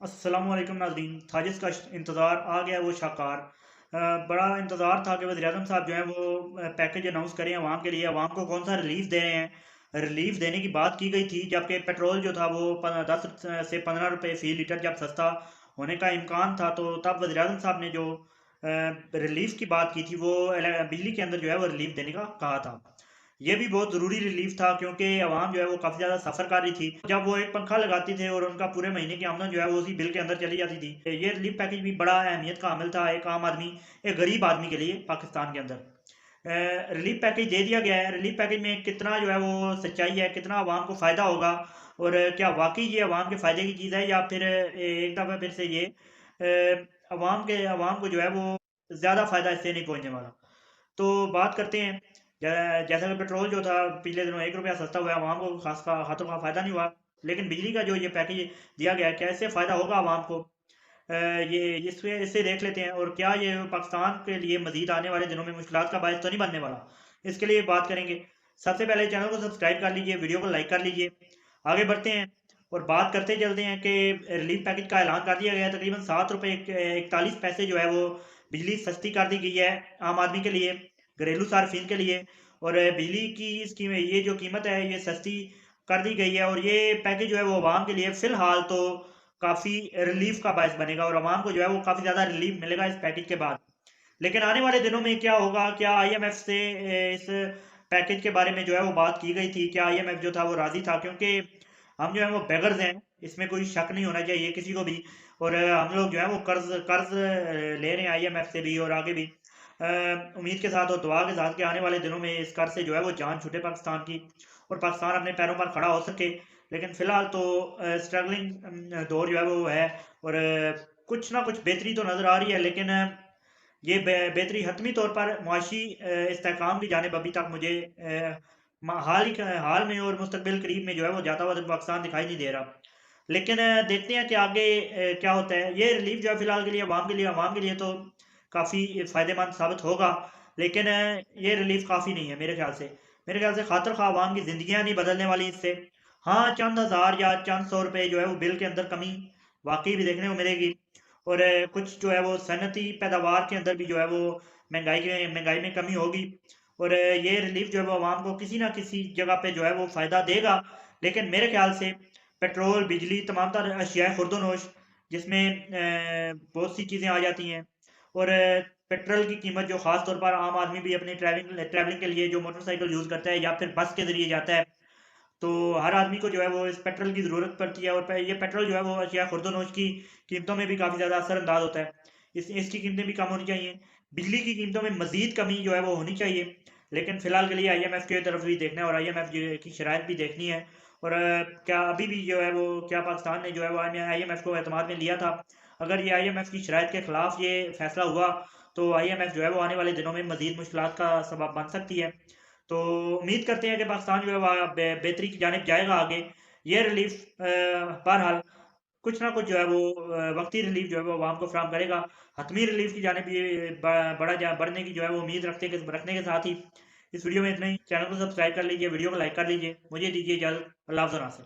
अस्सलामुअलैकुम नाज़रीन, थाजिस का इंतज़ार आ गया वो शाकार। बड़ा इंतज़ार था कि वज़ीर-ए-आज़म साहब जो हैं वो पैकेज अनाउंस करें अवाम के लिए, अवाम को कौन सा रिलीफ़ दे रहे हैं। रिलीफ़ देने की बात की गई थी जबकि पेट्रोल जो था वो 10 से 15 रुपए फ़ी लीटर जब सस्ता होने का इम्कान था, तो तब वज़ीर-ए-आज़म साहब ने जो रिलीफ़ की बात की थी वो बिजली के अंदर जो है वो रिलीफ़ देने का कहा था। ये भी बहुत ज़रूरी रिलीफ़ था क्योंकि अवाम जो है वो काफ़ी ज़्यादा सफ़र कर रही थी। जब वो एक पंखा लगाते थे और उनका पूरे महीने की आमदन जो है वो उसी बिल के अंदर चली जाती थी। ये रिलीफ़ पैकेज भी बड़ा अहमियत का हामिल था एक आम आदमी, एक गरीब आदमी के लिए पाकिस्तान के अंदर। रिलीफ़ पैकेज दे दिया गया है। रिलीफ़ पैकेज में कितना जो है वो सच्चाई है, कितना अवाम को फ़ायदा होगा और क्या वाक़ई ये अवाम के फ़ायदे की चीज़ है या फिर एक दफ़ा फिर से ये अवाम को जो है वो ज़्यादा फ़ायदा इससे नहीं पहुँचने वाला। तो बात करते हैं जैसा कि पेट्रोल जो था पिछले दिनों ₹1 सस्ता हुआ है, अवाम को खास का हाथों का फ़ायदा नहीं हुआ। लेकिन बिजली का जो ये पैकेज दिया गया है, क्या इससे फ़ायदा होगा अवाम को? ये इससे इससे देख लेते हैं और क्या ये पाकिस्तान के लिए मज़ीद आने वाले दिनों में मुश्किलात का बायस तो नहीं बनने वाला? इसके लिए बात करेंगे। सबसे पहले चैनल को सब्सक्राइब कर लीजिए, वीडियो को लाइक कर लीजिए। आगे बढ़ते हैं और बात करते चलते हैं कि रिलीफ पैकेज का ऐलान कर दिया गया है। तकरीबन ₹7 41 पैसे जो है वो बिजली सस्ती कर दी गई है आम आदमी के लिए, घरेलू सार्फिन के लिए और बिजली की इसकी ये जो कीमत है ये सस्ती कर दी गई है और ये पैकेज जो है वो अवाम के लिए फ़िलहाल तो काफ़ी रिलीफ़ का बायस बनेगा और अवाम को जो है वो काफ़ी ज़्यादा रिलीफ़ मिलेगा इस पैकेज के बाद। लेकिन आने वाले दिनों में क्या होगा? क्या आईएमएफ से इस पैकेज के बारे में जो है वो बात की गई थी? क्या आईएमएफ जो था वो राज़ी था? क्योंकि हम जो है वो बेगर्स हैं, इसमें कोई शक नहीं होना चाहिए किसी को भी और हम लोग जो है वो कर्ज़ ले रहे हैं आईएमएफ से भी और आगे भी। उम्मीद के साथ और दुआ के साथ कि आने वाले दिनों में इस कर्ज़ से जो है वो जान छूटे पाकिस्तान की और पाकिस्तान अपने पैरों पर खड़ा हो सके। लेकिन फ़िलहाल तो स्ट्रगलिंग दौर जो है वो है और कुछ ना कुछ बेहतरी तो नज़र आ रही है लेकिन ये बेहतरी हतमी तौर पर मुआशी इस्तेहकाम की जानिब अभी तक मुझे हाल में और मुस्तकबिल करीब में जो है वो जाता हुआ तो पाकिस्तान दिखाई नहीं दे रहा। लेकिन देखते हैं कि आगे क्या होता है। ये रिलीफ जो है फ़िलहाल के लिए अवाम के लिए तो काफ़ी फ़ायदेमंद साबित होगा। लेकिन ये रिलीफ काफ़ी नहीं है मेरे ख़्याल से। मेरे ख़्याल से खातिर ख़्वाह अवाम की ज़िंदगियाँ नहीं बदलने वाली इससे। हाँ, चंद हज़ार या चंद सौ रुपए जो है वो बिल के अंदर कमी वाक़ई भी देखने को मिलेगी। और कुछ जो है वो सनती पैदावार के अंदर भी जो है वो महँगाई में कमी होगी और ये रिलीफ़ जो है वो अवाम को किसी न किसी जगह पे जो है वो फ़ायदा देगा। लेकिन मेरे ख़्याल से पेट्रोल, बिजली तमाम तर अशियाए खुर्दोनोश जिसमें बहुत सी चीज़ें आ जाती हैं और पेट्रोल की कीमत जो ख़ास तौर पर आम आदमी भी अपनी ट्रैवलिंग के लिए जो मोटरसाइकिल यूज़ करता है या फिर बस के ज़रिए जाता है तो हर आदमी को जो है वो इस पेट्रोल की ज़रूरत पड़ती है और ये पेट्रोल जो है वो अशिया खुर्दोनोश की कीमतों में भी काफ़ी ज़्यादा असरअंदाज होता है। इसकी कीमतें भी कम होनी चाहिए। बिजली की कीमतों में मज़ीद कमी जो है वो होनी चाहिए। लेकिन फ़िलहाल के लिए आईएमएफ की तरफ भी देखना है और आईएमएफ की शराइत भी देखनी है और क्या अभी भी जो है वो क्या पाकिस्तान ने जो है वो आईएमएफ को एतमाद में लिया था। अगर ये आईएमएफ की शराइत के खिलाफ ये फैसला हुआ तो आईएमएफ जो है वो आने वाले दिनों में मज़ीद मुश्किलात का सबब बन सकती है। तो उम्मीद करते हैं कि पाकिस्तान जो है वह बेहतरी की जानिब जाएगा आगे। ये रिलीफ़ बहरहाल कुछ ना कुछ जो है वो वक़्ती रिलीफ़ जो है वो अवाम को फ़राहम करेगा। हतमी रिलीफ़ की जानिब ये बढ़ने की जो है वो उम्मीद रखने के साथ ही इस वीडियो में इतना ही। चैनल को सब्सक्राइब कर लीजिए, वीडियो को लाइक कर लीजिए। मुझे दीजिए इजाज़त। अल्लाह हाफ़िज़।